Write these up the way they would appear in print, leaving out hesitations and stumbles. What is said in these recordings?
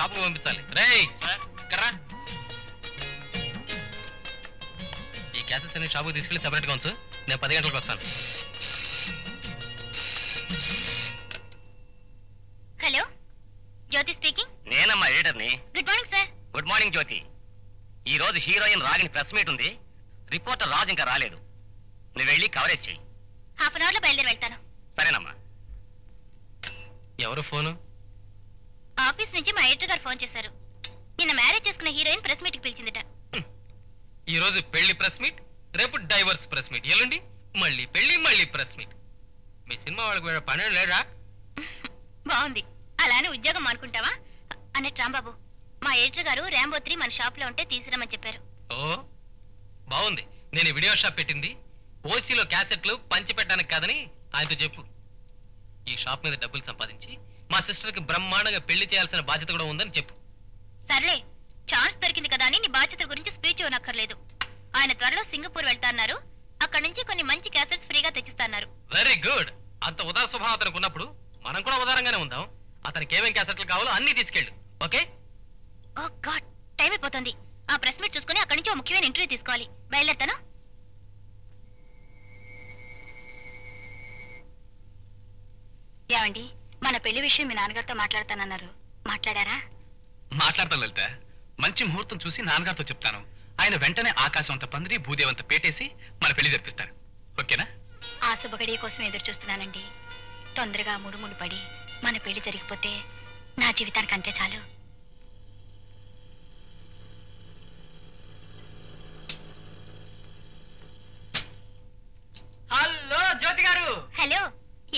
Shop పంపించాలి. రేయ్ కర్రా, ఈ క్యాసెట్స్ అన్ని షాపుకి తీసుకెళ్ళి సెపరేట్గా ఉంచు. నేను 10 గంటలకు వస్తాను. Hello, Jyothi speaking. నేనమ్మా ఎడిటర్ని. Good morning sir. Good morning Jyothi. ఈ రోజు హీరోయిన్ రాగిని ప్రెస్ మీట్ ఉంది. రిపోర్టర్ రాజు ఇంకా రాలేదు. నువ్వు వెళ్ళి కవరేజ్ చెయ్యి. హాఫ్ అన్ అవర్ లో బయలుదేరి వెళ్తాను. సరేనమ్మా. ఎవరు ఫోను? ఆఫీస్ నుంచి మా ఎడిటర్ గారు ఫోన్ చేశారు. నిన్న మ్యారేజ్ చేసుకున్న హీరోయిన్ ప్రెస్ మీట్ కి పిలిచిందట. ఈ రోజు పెళ్లి ప్రెస్ మీట్, రేపు డైవర్స్ ప్రెస్ మీట్, ఎల్లుండి మళ్ళీ పెళ్లి, మళ్ళీ ప్రెస్ మీట్. మీ సినిమా వాళ్ళకి వేరే పని లేదా? బాగుంది. అలానే ఉద్యోగం అనుకుంటావా అన్నట్టు రాంబాబు, మా ఎడిటర్ గారు ర్యాంబో 3 మన షాప్ లో ఉంటే తీసుకురమ్మని చెప్పారు. ఓ బాగుంది. నేను వీడియో షాప్ పెట్టింది ఓసీలో క్యాసెట్లు పంచి పెట్టడానికి కాదని ఆయనతో చెప్పు. ఈ షాప్ మీద డబ్బులు సంపాదించి మా సిస్టర్ కి బ్రహ్మాండంగా పెళ్లి చేయాల్సిన బాధ్యత కూడా ఉందని చెప్పు. సర్లే, ఛాన్స్ దొరికింది కదా అని నీ బాధ్యతల గురించి స్పీచ్ ఇవ్వనక్కర్లేదు. ఆయన త్వరలో సింగపూర్ వెళ్తాన్నారు. అక్కడ నుంచి కొన్ని మంచి క్యాసెట్స్ ఫ్రీగా తెచ్చిస్తున్నారు. Very good. అంత ఉదార స్వభావం అతనికి ఉన్నప్పుడు మనం కూడా ఉదారంగానే ఉందాం. అతనికి ఏమేం క్యాసెట్లు కావాలో అన్ని తీసుకెళ్ళు. ఓకే? ఓ గాడ్, టైం అయిపోతుంది. ఆ ప్రెస్ మీట్ చూసుకుని అక్కడి నుంచి ఒక ముఖ్యమైన ఇంటర్వ్యూ తీసుకోవాలి. బయలుదేరుతాను. ఏమండి, మన పెళ్లి విషయం మీ నాన్నగారితో మాట్లాడతానన్నారు. మాట్లాడారా? మాట్లాడతాను లలిత. మంచి ముహూర్తం చూసి నాన్నగారితో చెప్తాను. ఆయన వెంటనే ఆకాశం అంత పందిరి, భూదేవంత పేటేసి మన పెళ్లి జరిపిస్తారు. ఓకేనా? ఆ శుభగడియ కోసం ఎదురు చూస్తున్నానండి. తొందరగా ముడుముడు పడి మన పెళ్లి జరిగిపోతే నా జీవితానికి అంతే చాలు. హలో జ్యోతి గారు. హలో,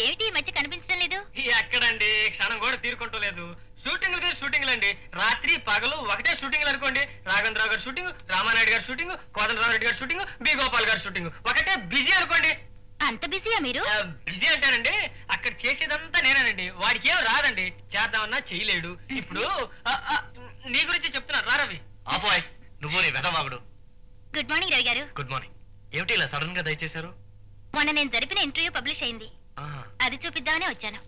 ఏమిటి ఈ మధ్య కనిపించడం లేదు? ఎక్కడండి, క్షణం కూడా తీరుకుంటూ లేదు. షూటింగ్లు అండి. రాత్రి పగలు ఒకటే షూటింగ్లు అనుకోండి. రాఘవేంద్రరావు గారి షూటింగ్, రామానాయుడు గారి షూటింగ్, కోదండరావు రెడ్డి గారి షూటింగ్, బి గోపాల్ గారి షూటింగ్, ఒకటే బిజీ అనుకోండి. అంత బిజీయా మీరు? బిజీ అంటానండి, అక్కడ చేసేదంతా నేనేనండి. వాడికి ఏం రాదండి, చేద్దామన్నా చేయలేడు. ఇప్పుడు నీ గురించి చెప్తున్నా, రా రవి. ఆపోయ్, నువ్వు నీ వెధవాగుడు. గుడ్ మార్నింగ్ రవి గారు. Good morning. ఏమిటి ఇలా సడన్ గా దయచేశారు? మొన్న నేను జరిపిన ఇంటర్వ్యూ పబ్లిష్ అయింది. అది చూపిద్దామనే వచ్చాను.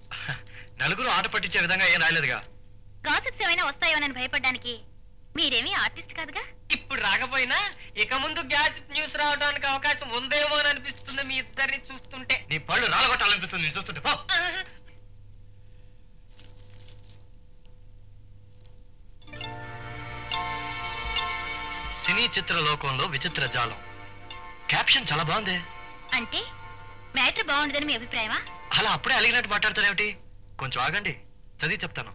నలుగురు ఆట పట్టించే విధంగా ఏం రాలేదుగా. గాసిప్స్ ఏమైనా వస్తాయోనని భయపడ్డానికి. మీరేమీ ఆర్టిస్ట్ కాదుగా. ఇప్పుడు రాకపోయినా ఇక ముందు గ్యాస్ న్యూస్ రావడానికి అవకాశం ఉందేమో అని అనిపిస్తుంది మీ ఇద్దరిని చూస్తుంటే. నీ పళ్ళు రాలగొట్టాలనిపిస్తుంది నేను చూస్తుంటే. పో. సినీ చిత్ర లోకంలో విచిత్ర జాలం. క్యాప్షన్ చాలా బాగుంది. అంటే మ్యాటర్ బాగుండదని మీ అభిప్రాయమా? అలా అప్పుడే అలిగినట్టు మాట్లాడతారేమిటి? కొంచెం ఆగండి, చదివి చెప్తాను.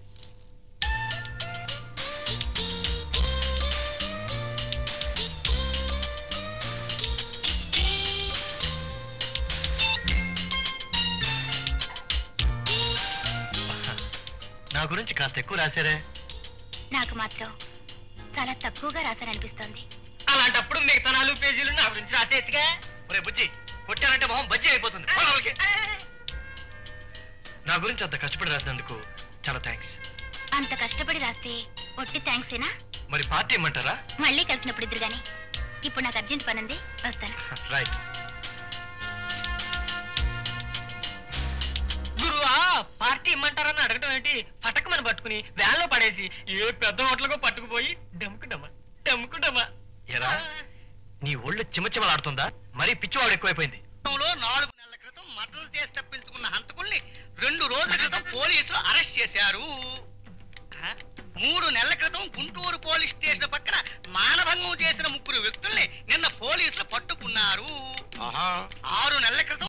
నా గురించి కాస్త ఎక్కువ రాశారే. నాకు మాత్రం చాలా తక్కువగా రాశారనిపిస్తోంది. అలాంటప్పుడు మిగతా 4 పేజీలు నా గురించి రాసేట్టుగా. ఒరే బుజ్జి, కొట్టానంటే మొహం బజ్జీ అయిపోతుంది. పో లోపలికి. నా గురించి అంత కష్టపడి రాసినందుకు చాలా థ్యాంక్స్. అంత కష్టపడి రాస్తే ఒట్టి థ్యాంక్సేనా? మరి పార్టీ ఇమ్మంటారా? మళ్ళీ కలిసినప్పుడు ఇద్దరు గాని. ఇప్పుడు నాకు అర్జెంట్ పని ఉంది, వస్తాను. రైట్. గురువా, పార్టీ ఇమ్మంటారని అడగటం ఏంటి? పటకమని పట్టుకుని వ్యాన్లో పడేసి ఏ పెద్ద హోటల్కో పట్టుకుపోయి డమ్ముకుంటామా. ఎరా, నీ ఒళ్ళు చిమచిమలాడుతుందా? మరీ పిచ్చివాడు ఎక్కువైపోయింది. 4 నెలల క్రితం మర్డర్ చేసి తప్పించుకున్న హంతకుల్ని 2 రోజుల క్రితం పోలీసులు అరెస్ట్ చేశారు. 3 నెలల క్రితం గుంటూరు పోలీస్ స్టేషన్ పక్కన మానభంగం చేసిన 3 వ్యక్తుల్ని నిన్న పోలీసులు పట్టుకున్నారు. 6 నెలల క్రితం